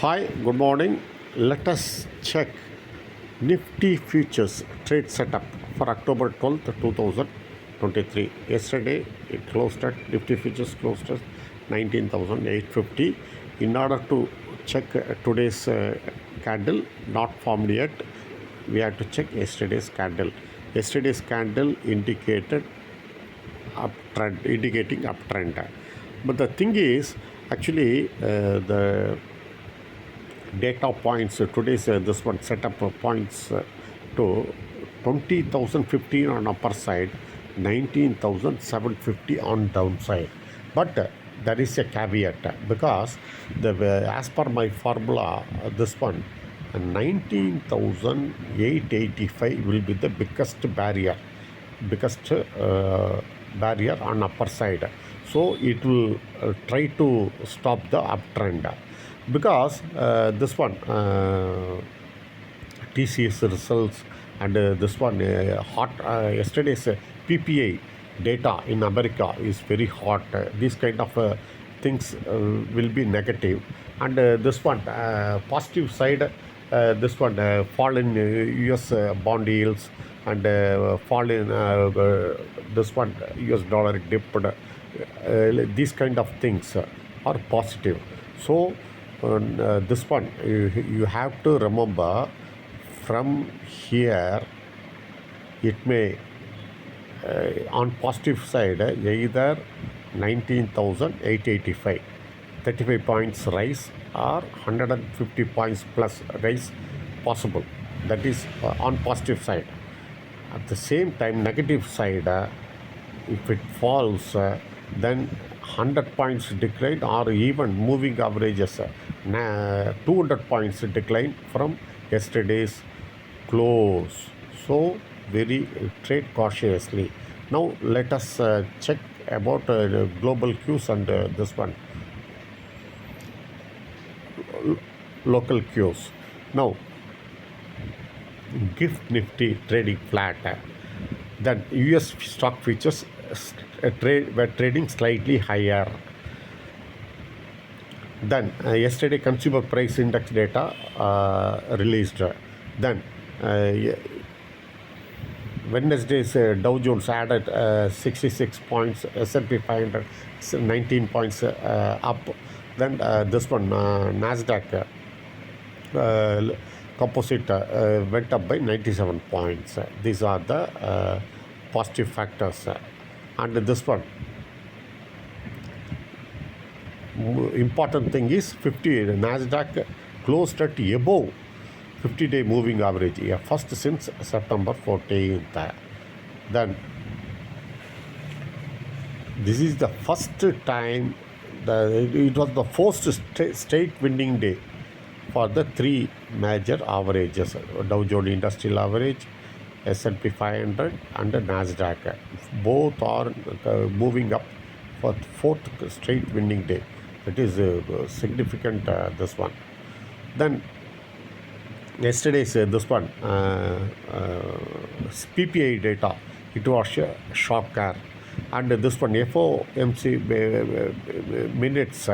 Hi, good morning. Let us check Nifty futures trade setup for October 12th, 2023. Yesterday, it closed at Nifty futures closed at 19,850. In order to check today's candle, not formed yet, we have to check yesterday's candle. Yesterday's candle indicated uptrend, indicating uptrend. But the thing is, actually, the data points today's this one setup points to 20,015 on upper side, 19,750 on downside. But there is a caveat because as per my formula, this one 19,885 will be the biggest barrier on upper side. So it will try to stop the uptrend because this one TCS results and this one yesterday's PPI data in America is very hot. These kind of things will be negative, and this one positive side. This one fall in US bond yields and fall in this one US dollar dipped. These kind of things are positive. So this one you have to remember from here it may on positive side either 19,885 35 points rise or 150 points plus rise possible. That is on positive side. At the same time, negative side, if it falls, then 100 points decline or even moving averages 200 points decline from yesterday's close. So very trade cautiously. Now let us check about global cues and this one local cues. Now gift Nifty trading flat. Then US stock futures were trading slightly higher. Then yesterday consumer price index data released. Then Wednesday's Dow Jones added 66 points, S&P 500 19 points up. Then this one Nasdaq composite went up by 97 points. These are the positive factors. And this one important thing is 50 Nasdaq closed at above 50-day moving average, first since September 14th. Then this is the first time it was the first straight winning day for the three major averages: Dow Jones Industrial Average, S&P 500 and Nasdaq. Both are moving up for fourth straight winning day. That is significant, this one. Then yesterday's this one PPI data, it was a shocker. And this one FOMC minutes,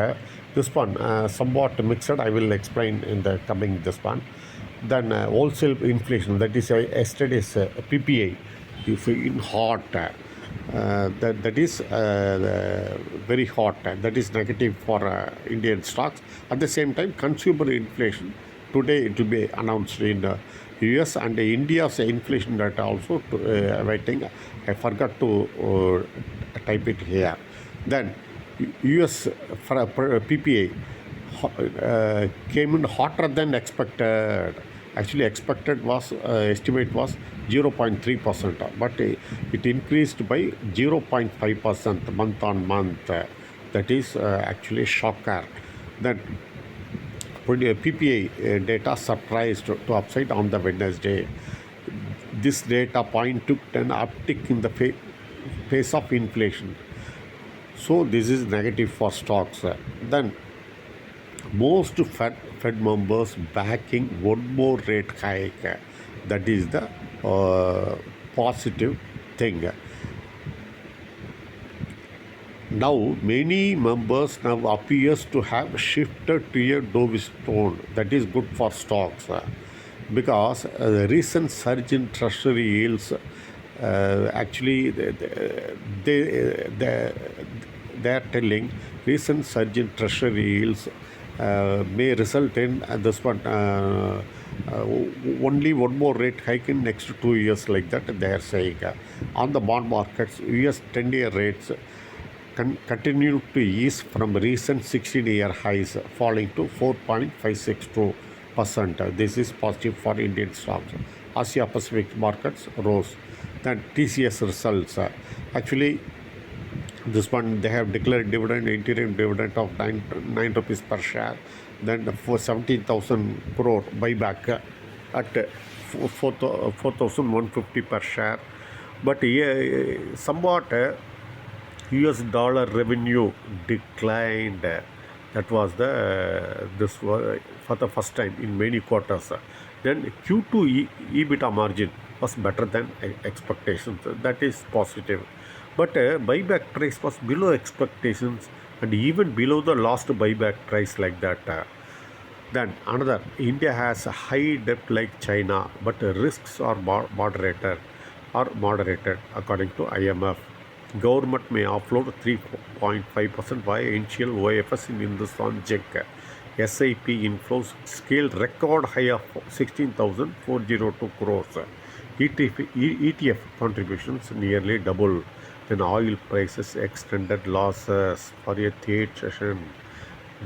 this one somewhat mixed. I will explain in the coming this one. Then wholesale inflation, that is yesterday's PPI, if in hot, that is very hot. That is negative for Indian stocks. At the same time, consumer inflation today it will be announced in US, and India's inflation data also waiting. I forgot to type it here. Then US PPI came in hotter than expected. Actually, expected was estimate was 0.3%, but it increased by 0.5% month on month. That is actually shocker. Then PPI data surprised to upside on the Wednesday. This data point took an uptick in the pace of inflation. So this is negative for stocks. Then most Fed members backing one more rate hike. That is the positive thing. Now many members now appears to have shifted to a dovish tone. That is good for stocks because the recent surge in treasury yields actually they are telling recent surge in treasury yields may result in this one only one more rate hike in next 2 years, like that they are saying. On the bond markets, US 10-year rates continue to ease from recent 16-year highs, falling to 4.562%. This is positive for Indian stocks. Asia Pacific markets rose. Then TCS results. Actually, this one they have declared dividend, interim dividend of 9 rupees per share. Then for 17,000 crore buyback at 4,150 per share. But somewhat US dollar revenue declined. That was this was for the first time in many quarters. Then Q2 EBITDA margin was better than expectations. That is positive. But buyback price was below expectations and even below the last buyback price, like that. Then another, India has a high debt like China, but risks are moderated according to IMF. Government may offload 3.5% via initial OFS in Hindustan Zinc. SIP inflows scaled record high of 16,402 crores. ETF contributions nearly double. Then oil prices extended losses for a third session,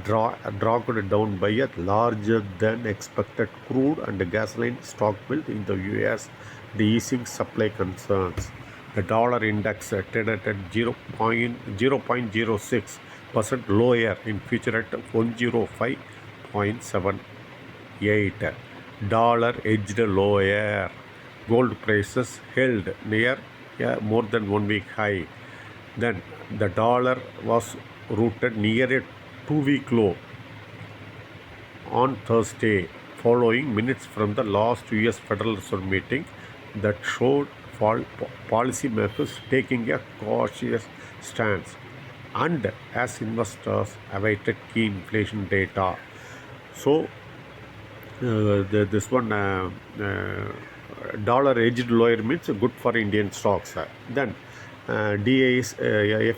dropped down by a larger than expected crude and gasoline stock build in the US, the easing supply concerns. The dollar index traded at 0.06% lower in future at 105.78. Dollar edged lower. Gold prices held near more than 1 week high. Then the dollar was rooted near a 2 week low on Thursday, following minutes from the last US Federal Reserve meeting that showed policymakers taking a cautious stance, and as investors awaited key inflation data. So this one dollar edged lower means good for Indian stocks. Then DAs,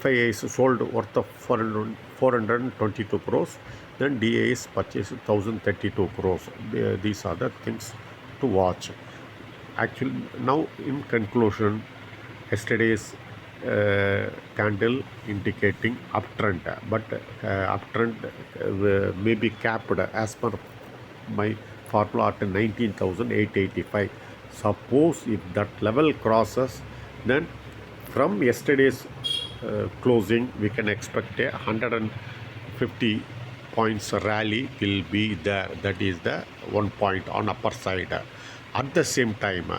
FIAs sold worth of 422 crores. Then DAs purchased 1032 crores. These are the things to watch. Actually, now in conclusion, yesterday's candle indicating uptrend, but uptrend may be capped as per my formula at 19,885. Suppose if that level crosses, then from yesterday's closing we can expect a 150 points rally will be there. That is the one point on upper side. At the same time,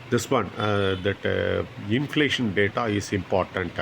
this one that inflation data is important.